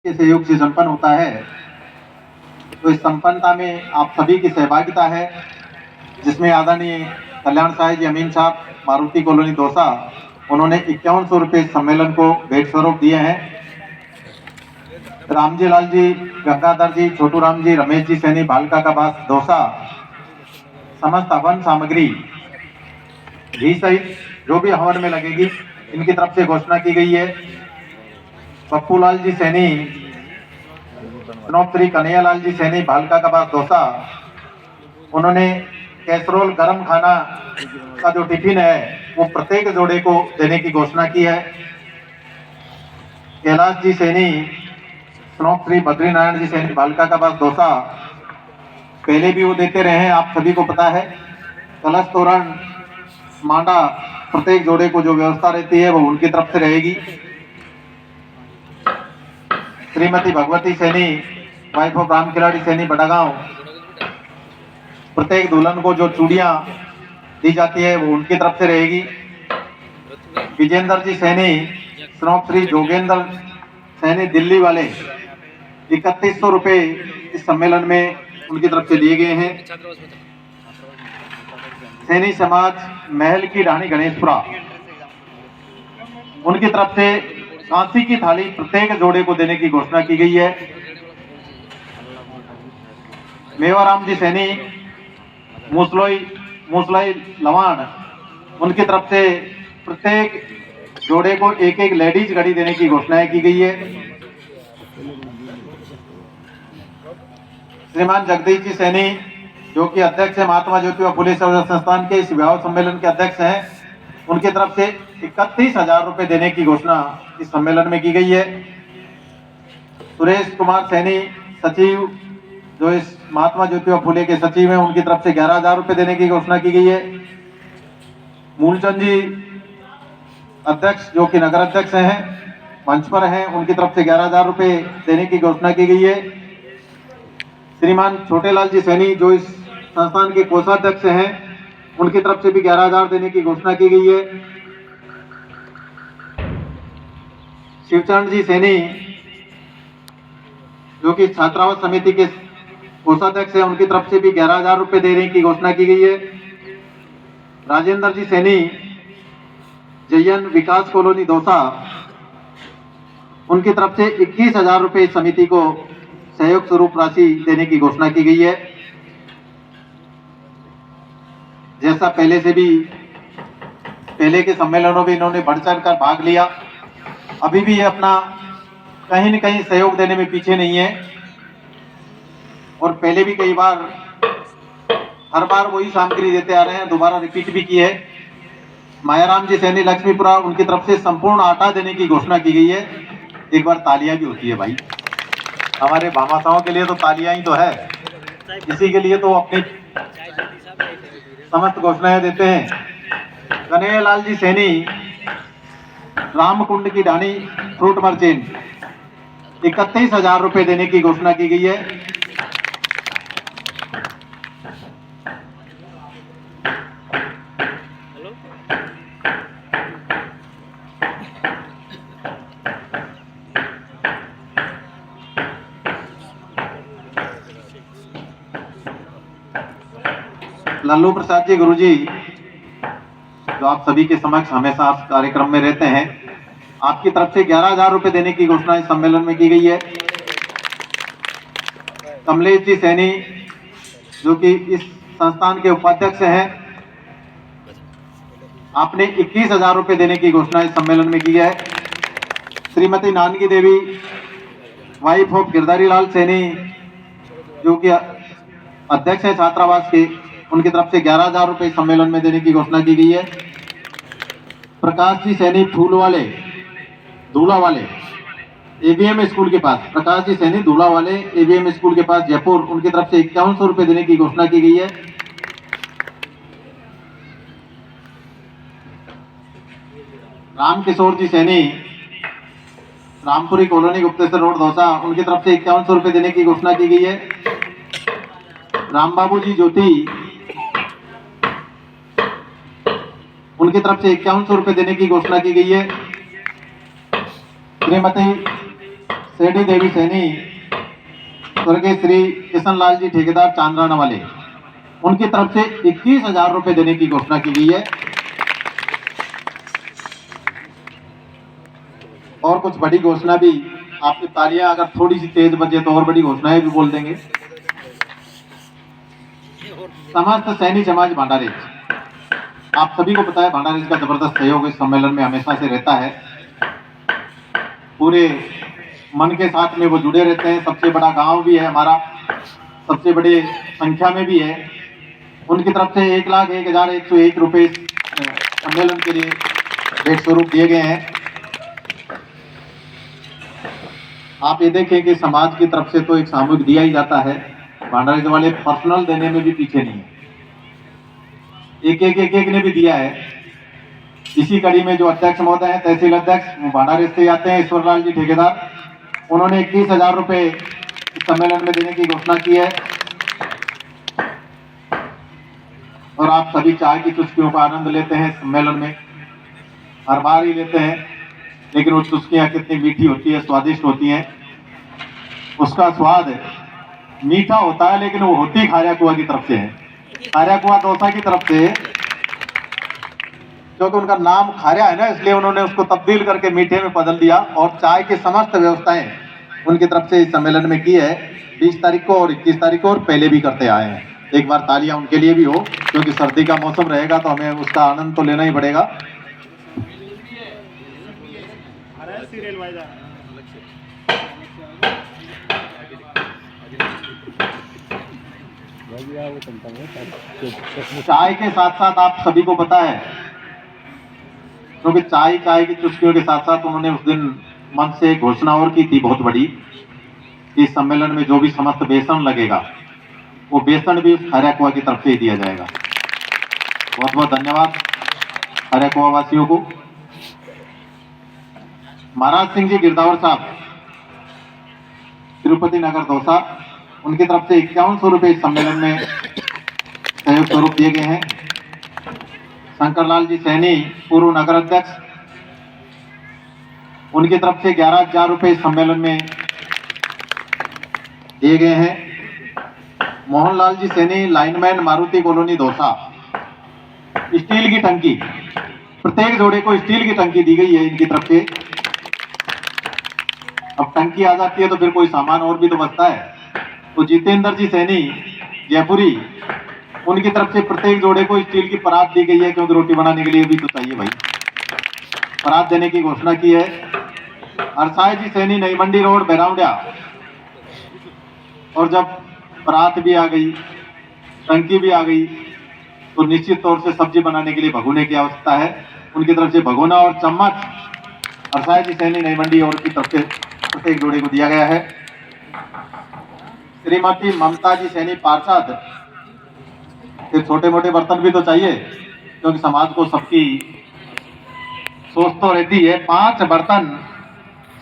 के सहयोग से संपन्न होता है। तो इस संपन्नता में आप सभी की सहभागिता है, जिसमें आदरणीय कल्याण साहिब जी अमीन साहब, मारुति कॉलोनी दौसा, उन्होंने 5100 रुपये सम्मेलन को भेंट स्वरूप दिए हैं। रामजी लाल जी, गंगाधर जी, छोटू राम जी, रमेश जी सैनी, भालका का बास दौसा, समस्त हवन सामग्री घी सहित जो भी हवन में लगेगी, इनकी तरफ से घोषणा की गई है। पप्पू लाल जी सैनी, श्री कन्हैया लाल जी सैनी, भालका का बास दौसा, उन्होंने कैसरोल गरम खाना का जो टिफिन है वो प्रत्येक जोड़े को देने की घोषणा की है। कैलाश जी सैनी, श्री बद्रीनारायण जी सैनी, भालका का बास दौसा, पहले भी वो देते रहे हैं, आप सभी को पता है। कलश तोरण मांडा प्रत्येक जोड़े को जो व्यवस्था रहती है वो उनकी तरफ से रहेगी। श्रीमती भगवती सैनी, वाइफ ऑफ राम खिलाड़ी सैनी, बड़ागांव, प्रत्येक दुल्हन को जो चूड़ियां दी जाती है वो उनकी तरफ से रहेगी। विजेंद्र जी सैनी, श्री जोगेंद्र सैनी, दिल्ली वाले, 3100 रुपये इस सम्मेलन में उनकी तरफ से दिए गए हैं। सैनी समाज, महल की ढाणी, गणेशपुरा, उनकी तरफ से कांसी की थाली प्रत्येक जोड़े को देने की घोषणा की गई है। मेवाराम जी सैनी, मूसलाई लवान, उनकी तरफ से प्रत्येक जोड़े को एक एक लेडीज घड़ी देने की घोषणा की गई है। श्रीमान जगदीश जी सैनी, जो कि अध्यक्ष है महात्मा ज्योतिबा फुले सेवा संस्थान के, इस विवाह सम्मेलन के अध्यक्ष हैं, उनकी तरफ से 31,000 रुपए देने की घोषणा इस सम्मेलन में की गई है। सुरेश कुमार सैनी, सचिव, जो इस महात्मा ज्योतिबा फुले के सचिव हैं, उनकी तरफ से 11,000 रुपए देने की घोषणा की गई है। मूलचंद जी अध्यक्ष, जो कि नगर अध्यक्ष हैं, मंच पर हैं, उनकी तरफ से 11,000 रुपए देने की घोषणा की गई है। श्रीमान छोटेलाल जी सैनी, जो इस संस्थान के कोषाध्यक्ष हैं, उनकी तरफ से भी 11,000 देने की घोषणा की गई है। शिवचरण जी सैनी, जो कि छात्रावास समिति के कोषाध्यक्ष हैं, उनकी तरफ से भी 11,000 रुपए देने की घोषणा की गई है। राजेंद्र जी सैनी, जयन विकास कॉलोनी दौसा, उनकी तरफ से 21,000 रुपए इस समिति को सहयोग स्वरूप राशि देने की घोषणा की गई है। जैसा पहले से भी पहले के सम्मेलनों में इन्होंने बढ़ चढ़ कर भाग लिया, अभी भी ये अपना कहीं न कहीं सहयोग देने में पीछे नहीं है, और पहले भी कई बार हर बार वही सामग्री देते आ रहे हैं, दोबारा रिपीट भी की है। मायाराम जी सैनी, लक्ष्मीपुरा, उनकी तरफ से संपूर्ण आटा देने की घोषणा की गई है। एक बार तालियां भी होती है भाई, हमारे भामाशाहों के लिए तो तालियां ही तो है, इसी के लिए तो अपनी समस्त घोषणाएं देते हैं। कन्हैया लाल जी सैनी, रामकुंड की ढाणी, फ्रूट मर्चेंट, 31,000 रुपए देने की घोषणा की गई है। लल्लू प्रसाद जी गुरुजी, जो आप सभी के समक्ष हमेशा आप कार्यक्रम में रहते हैं, आपकी तरफ से 11,000 रुपए देने की घोषणा इस सम्मेलन में की गई है। कमलेश जी सैनी, जो कि इस संस्थान के उपाध्यक्ष हैं, आपने 21,000 रुपए देने की घोषणा इस सम्मेलन में की है। श्रीमती नानकी देवी, वाइफ ऑफ गिरधारी लाल सैनी, जो कि अध्यक्ष है छात्रावास के, उनकी तरफ से 11,000 रुपए सम्मेलन में देने की घोषणा की गई है। प्रकाश जी सैनी, फूल वाले, दूल्हा वाले, एबीएम स्कूल के पास, प्रकाश जी सैनी, दूल्हा वाले, एबीएम स्कूल के पास, जयपुर, उनकी तरफ से 5100 रुपए देने की घोषणा की गई है। रामकिशोर जी सैनी, रामपुरी कॉलोनी, गुप्तेश्वर रोड, दौसा, उनकी तरफ से 5100 रुपए देने की घोषणा की गई है। रामबाबू जी ज्योति, उनकी तरफ से 5100 रुपए देने की घोषणा की गई है। श्रीमती सेठी देवी सैनी स्वर्गीय श्री किशन जी ठेकेदार चांदराना वाले, उनकी तरफ से 21,000 रुपए देने की घोषणा की गई है। और कुछ बड़ी घोषणा भी, आपकी तालियां अगर थोड़ी सी तेज बजे तो और बड़ी घोषणाएं भी बोल देंगे। समस्त सैनी समाज भंडारेज, आप सभी को पता है भंडारेज का जबरदस्त सहयोग इस सम्मेलन में हमेशा से रहता है। पूरे मन के साथ में वो जुड़े रहते हैं। सबसे बड़ा गांव भी है हमारा, सबसे बड़ी संख्या में भी है। उनकी तरफ से 1,01,101 रुपये सम्मेलन के लिए भेंट स्वरूप दिए गए हैं। आप ये देखें कि समाज की तरफ से तो एक सामूहिक दिया ही जाता है, भंडारेज वाले पर्सनल देने में भी पीछे नहीं है, एक ने भी दिया है। इसी कड़ी में जो अध्यक्ष महोदय हैं, तहसील अध्यक्ष भंडारेज से आते हैं, ईश्वरलाल जी ठेकेदार, उन्होंने 21,000 रुपये इस सम्मेलन में देने की घोषणा की है। और आप सभी चाय की चुस्कियों का आनंद लेते हैं सम्मेलन में, हर बार ही लेते हैं, लेकिन वो चुस्कियां कितनी मीठी होती है, स्वादिष्ट होती हैं। उसका स्वाद मीठा होता है, लेकिन वो होती खारिया कुआ की तरफ से है, खारिया कुआ दौसा की तरफ से, क्योंकि उनका नाम खारिया है ना, इसलिए उन्होंने उसको तब्दील करके मीठे में बदल दिया। और चाय की समस्त व्यवस्थाएं उनकी तरफ से इस सम्मेलन में की है, 20 तारीख को और 21 तारीख को, और पहले भी करते आए हैं। एक बार तालियां उनके लिए भी हो, क्योंकि सर्दी का मौसम रहेगा तो हमें उसका आनंद तो लेना ही पड़ेगा। चाय के साथ साथ आप सभी को पता है, क्योंकि चाय की चुस्कियों के साथ साथ उन्होंने उस दिन मन से घोषणा और की थी बहुत बड़ी, कि इस सम्मेलन में जो भी समस्त बेसन लगेगा वो बेसन भी उस खारिया कुआ की तरफ से ही दिया जाएगा। बहुत बहुत धन्यवाद खारिया कुआ वासियों को। महाराज सिंह जी गिरदावर साहब, तिरुपति नगर दौसा, उनकी तरफ से 5100 रुपये इस सम्मेलन में सहयोग स्वरूप दिए गए हैं। शंकरलाल जी सैनी पूर्व नगर अध्यक्ष, उनकी तरफ से 11,000 रुपये इस सम्मेलन में दिए गए हैं। Mohanlal ji Saini lineman Maruti colony Dausa, steel की टंकी, प्रत्येक जोड़े को स्टील की टंकी दी गई है इनकी तरफ से। अब टंकी आ जाती है तो फिर कोई सामान और भी तो बचता है। तो जितेंद्र जी सैनी जयपुरी, उनकी तरफ से प्रत्येक जोड़े को स्टील की परात दी गई है, क्योंकि रोटी बनाने के लिए भी तो चाहिए भाई, परात देने की घोषणा की है। अरसाय जी सैनी नई मंडी रोड बैराउंडिया, और जब परात भी आ गई, टंकी भी आ गई, तो निश्चित तौर से सब्जी बनाने के लिए भगोने की आवश्यकता है। उनकी तरफ से भगोना और चम्मच अरसाय जी सैनी नई मंडी और की तरफ से प्रत्येक जोड़े को दिया गया है। श्रीमती ममता जी सैनी पार्षद, फिर छोटे मोटे बर्तन भी तो चाहिए, क्योंकि समाज को सबकी सोच तो रहती है। 5 बर्तन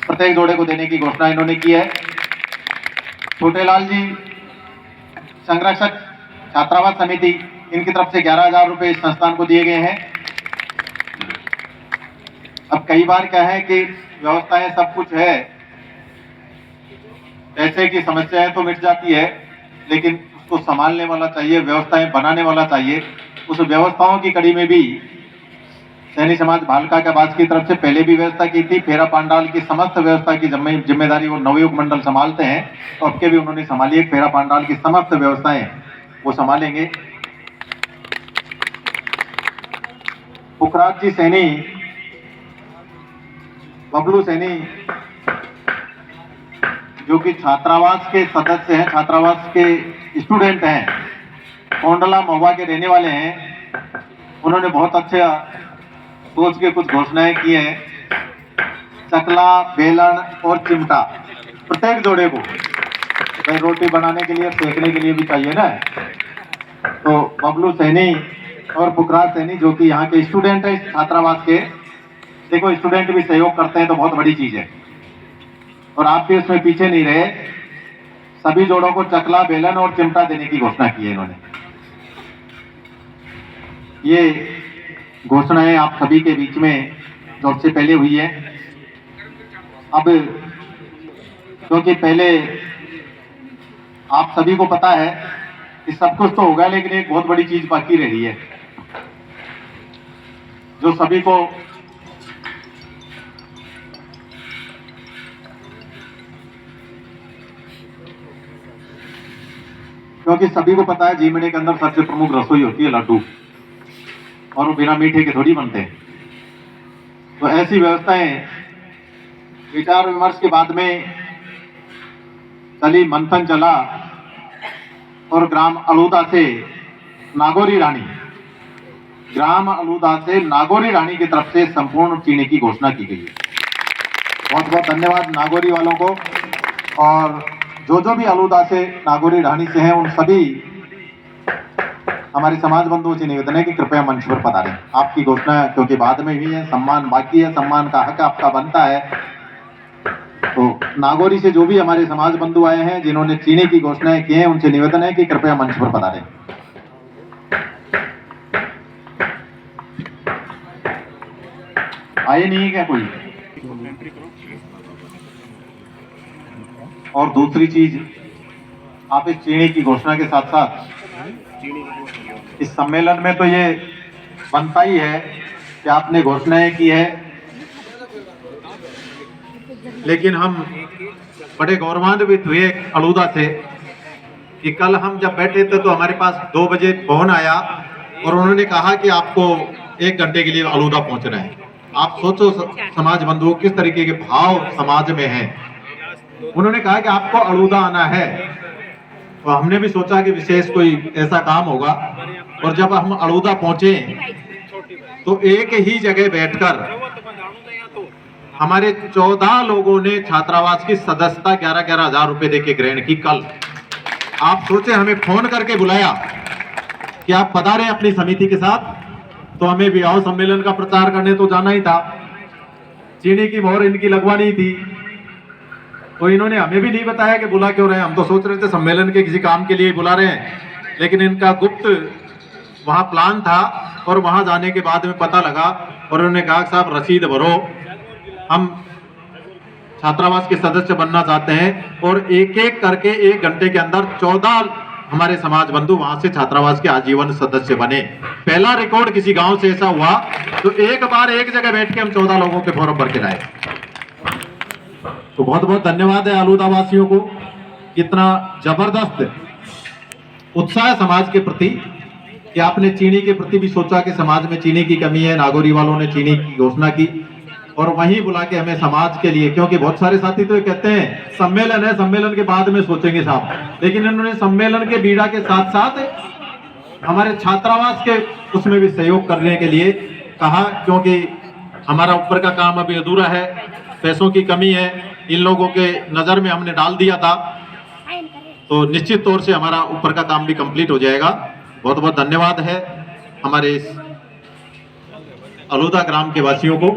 प्रत्येक जोड़े को देने की घोषणा इन्होंने की है। छोटेलाल जी संरक्षक छात्रावास समिति, इनकी तरफ से 11,000 रुपये इस संस्थान को दिए गए हैं। अब कई बार क्या है कि व्यवस्थाएं सब कुछ है, पैसे की समस्याएं तो मिट जाती है, लेकिन उसको संभालने वाला चाहिए, व्यवस्थाएं बनाने वाला चाहिए। उस व्यवस्थाओं की कड़ी में भी सैनी समाज भालका के बास की तरफ से पहले भी व्यवस्था की थी। फेरा पांडाल की समस्त व्यवस्था की जिम्मेदारी वो नवयुग मंडल संभालते हैं, तो अब के भी उन्होंने संभाली है। फेरा पांडाल की समस्त व्यवस्थाएं वो संभालेंगे। पुखराज जी सैनी, बबलू सैनी, जो कि छात्रावास के सदस्य हैं, छात्रावास के स्टूडेंट हैं, कोंडला महुआ के रहने वाले हैं, उन्होंने बहुत अच्छा सोच के कुछ घोषणाएं की हैं। चकला, बेलन और चिमटा प्रत्येक जोड़े को, भाई रोटी बनाने के लिए, सेकने के लिए भी चाहिए ना। तो बबलू सैनी और पुखराज सैनी, जो कि यहाँ के स्टूडेंट है इस छात्रावास के, देखो स्टूडेंट भी सहयोग करते हैं तो बहुत बड़ी चीज है, और आप भी उसमें पीछे नहीं रहे। सभी जोड़ों को चकला, बेलन और चिमटा देने की घोषणा की है इन्होंने। ये घोषणाएं आप सभी के बीच में जो से पहले हुई है। अब क्योंकि पहले आप सभी को पता है कि सब कुछ तो होगा, लेकिन एक बहुत बड़ी चीज बाकी रही है जो सभी को क्योंकि सभी को पता है जीवनी के अंदर सबसे प्रमुख रसोई होती है लड्डू, और वो बिना मीठे के थोड़ी बनते हैं। तो ऐसी व्यवस्थाएं विचार विमर्श के बाद में चली, मंथन चला और ग्राम अलूदा से नागौरी रानी की तरफ से संपूर्ण चीनी की घोषणा की गई है। बहुत बहुत धन्यवाद नागौरी वालों को, और जो भी अलूदा से नागौरी रानी से हैं उन सभी हमारे समाज बंधुओं से निवेदन है कि कृपया मंच पर पधारें। आपकी घोषणा क्योंकि बाद में हुई है, सम्मान बाकी है, सम्मान का हक आपका बनता है। तो नागौरी से जो भी हमारे समाज बंधु आए हैं जिन्होंने चीनी की घोषणाएं की हैं, उनसे निवेदन है कि कृपया मंच पर पधारें। आए नहीं है क्या कोई? और दूसरी चीज, आप इस चीनी की घोषणा के साथ साथ इस सम्मेलन में तो ये बनता ही है कि आपने घोषणाएं की है, लेकिन हम बड़े गौरवान्वित हुए अलूदा से कि कल हम जब बैठे थे तो हमारे पास 2 बजे फोन आया और उन्होंने कहा कि आपको 1 घंटे के लिए अलूदा पहुंचना है। आप सोचो समाज बंधुओं किस तरीके के भाव समाज में हैं। उन्होंने कहा कि आपको अलूदा आना है, तो हमने भी सोचा कि विशेष कोई ऐसा काम होगा, और जब हम अलूदा पहुंचे तो एक ही जगह बैठकर हमारे 14 लोगों ने छात्रावास की सदस्यता 11-11 हजार रुपए देके ग्रहण की। कल आप सोचे हमें फोन करके बुलाया कि आप पधारें अपनी समिति के साथ, तो हमें विवाह सम्मेलन का प्रचार करने तो जाना ही था, चीनी की मोहर इनकी लगवानी थी, तो इन्होंने हमें भी नहीं बताया कि बुला क्यों रहे हैं। हम तो सोच रहे थे सम्मेलन के किसी काम के लिए बुला रहे हैं, लेकिन इनका गुप्त वहां प्लान था, और वहां जाने के बाद में पता लगा और उन्होंने कहा साहब रसीद भरो, हम छात्रावास के सदस्य बनना चाहते हैं। और एक एक करके 1 घंटे के अंदर 14 हमारे समाज बंधु वहां से छात्रावास के आजीवन सदस्य बने। पहला रिकॉर्ड किसी गांव से ऐसा हुआ, तो एक बार एक जगह बैठ के हम 14 लोगों के फॉर्म भर के लाए। तो बहुत बहुत धन्यवाद है अलूदा वासियों को, कितना जबरदस्त उत्साह समाज के प्रति कि आपने चीनी के प्रति भी सोचा कि समाज में चीनी की कमी है। नागौरी वालों ने चीनी की घोषणा की और वहीं बुला के हमें समाज के लिए, क्योंकि बहुत सारे साथी तो ये कहते हैं सम्मेलन है, सम्मेलन के बाद में सोचेंगे साहब, लेकिन इन्होंने सम्मेलन के बीड़ा के साथ साथ हमारे छात्रावास के उसमें भी सहयोग करने के लिए कहा, क्योंकि हमारा ऊपर का काम अभी अधूरा है, पैसों की कमी है, इन लोगों के नजर में हमने डाल दिया था, तो निश्चित तौर से हमारा ऊपर का काम भी कंप्लीट हो जाएगा। बहुत बहुत धन्यवाद है हमारे इस अलूदा ग्राम के वासियों को।